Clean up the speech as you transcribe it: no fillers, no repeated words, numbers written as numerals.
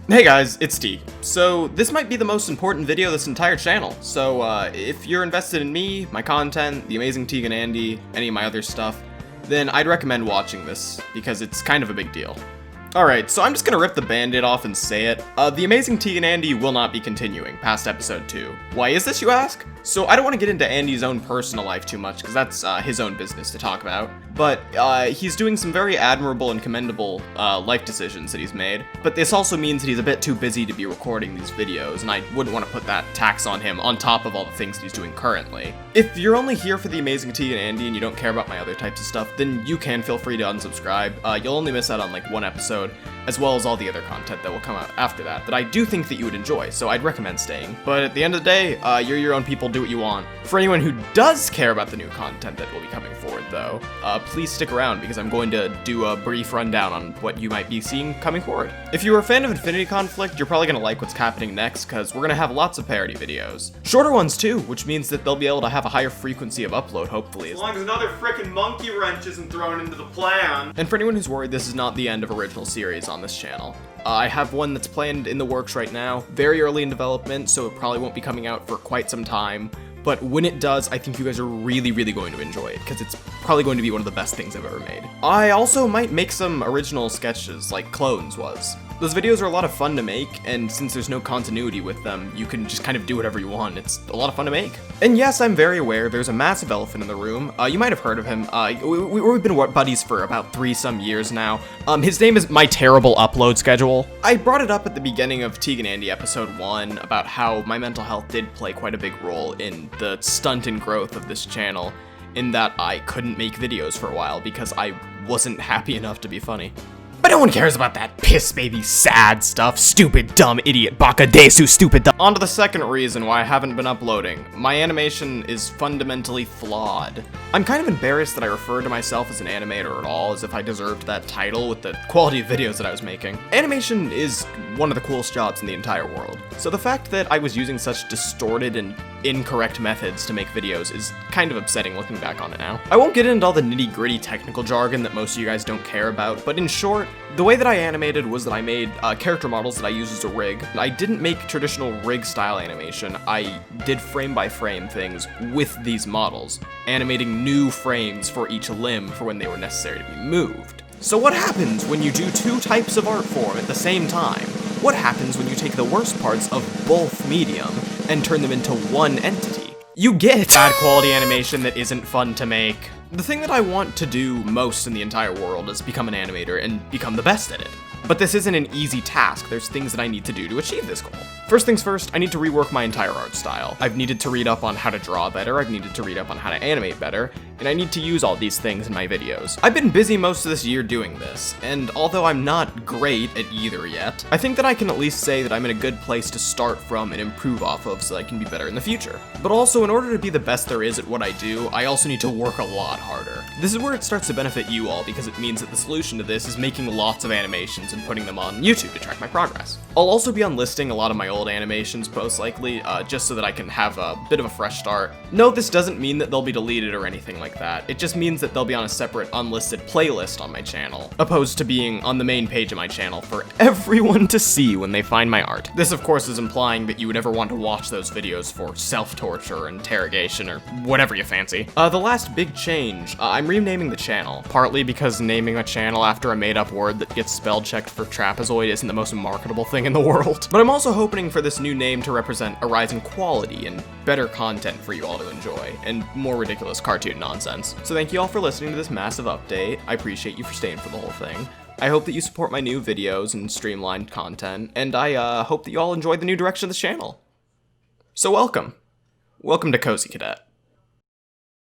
Hey guys, it's T. So this might be the most important video of this entire channel, so if you're invested in me, my content, the amazing Teague and Andy, any of my other stuff, then I'd recommend watching this, because it's kind of a big deal. Alright, so I'm just gonna rip the band-aid off and say it. The amazing Teague and Andy will not be continuing past episode 2. Why is this, you ask? So I don't want to get into Andy's own personal life too much, because that's his own business to talk about. But he's doing some very admirable and commendable life decisions that he's made. But this also means that he's a bit too busy to be recording these videos, and I wouldn't want to put that tax on him on top of all the things that he's doing currently. If you're only here for the amazing Teague and Andy and you don't care about my other types of stuff, then you can feel free to unsubscribe. You'll only miss out on like one episode, as well as all the other content that will come out after that I do think that you would enjoy, so I'd recommend staying. But at the end of the day, you're your own people, do what you want. For anyone who does care about the new content that will be coming forward, though, please stick around, because I'm going to do a brief rundown on what you might be seeing coming forward. If you were a fan of Infinity Conflict, you're probably going to like what's happening next, because we're going to have lots of parody videos. Shorter ones too, which means that they'll be able to have a higher frequency of upload, hopefully. As long as another frickin' monkey wrench isn't thrown into the plan. And for anyone who's worried, this is not the end of original series on this channel. I have one that's planned in the works right now, very early in development, so it probably won't be coming out for quite some time. But when it does, I think you guys are really going to enjoy it, because it's probably going to be one of the best things I've ever made. I also might make some original sketches, like Clones was. Those videos are a lot of fun to make, and since there's no continuity with them, you can just kind of do whatever you want. It's a lot of fun to make. And yes, I'm very aware there's a massive elephant in the room. You might have heard of him. We've been buddies for about 3-some years now. His name is My Terrible Upload Schedule. I brought it up at the beginning of Teague and Andy episode 1 about how my mental health did play quite a big role in the stunt and growth of this channel, in that I couldn't make videos for a while because I wasn't happy enough to be funny. But no one cares about that piss baby sad stuff. Stupid, dumb, idiot, baka desu, stupid, dumb. On to the second reason why I haven't been uploading. My animation is fundamentally flawed. I'm kind of embarrassed that I refer to myself as an animator at all, as if I deserved that title with the quality of videos that I was making. Animation is one of the coolest jobs in the entire world. So the fact that I was using such distorted and incorrect methods to make videos is kind of upsetting looking back on it now. I won't get into all the nitty-gritty technical jargon that most of you guys don't care about, but in short, the way that I animated was that I made character models that I used as a rig. I didn't make traditional rig-style animation. I did frame-by-frame things with these models, animating new frames for each limb for when they were necessary to be moved. So what happens when you do two types of art form at the same time? What happens when you take the worst parts of both medium and turn them into one entity? You get bad quality animation that isn't fun to make. The thing that I want to do most in the entire world is become an animator and become the best at it. But this isn't an easy task. There's things that I need to do to achieve this goal. First things first, I need to rework my entire art style. I've needed to read up on how to draw better, I've needed to read up on how to animate better, and I need to use all these things in my videos. I've been busy most of this year doing this, and although I'm not great at either yet, I think that I can at least say that I'm in a good place to start from and improve off of so that I can be better in the future. But also, in order to be the best there is at what I do, I also need to work a lot harder. This is where it starts to benefit you all, because it means that the solution to this is making lots of animations and putting them on YouTube to track my progress. I'll also be unlisting a lot of my old animations, most likely, just so that I can have a bit of a fresh start. No, this doesn't mean that they'll be deleted or anything like that. It just means that they'll be on a separate unlisted playlist on my channel, opposed to being on the main page of my channel for everyone to see when they find my art. This, of course, is implying that you would ever want to watch those videos for self-torture or interrogation or whatever you fancy. The last big change, I'm renaming the channel, partly because naming a channel after a made-up word that gets spell-checked for trapezoid isn't the most marketable thing in the world. But I'm also hoping for this new name to represent a rise in quality and better content for you all to enjoy, and more ridiculous cartoon nonsense. So thank you all for listening to this massive update. I appreciate you for staying for the whole thing. I hope that you support my new videos and streamlined content, and I hope that you all enjoy the new direction of this channel. So welcome. Welcome to Cozy Cadet.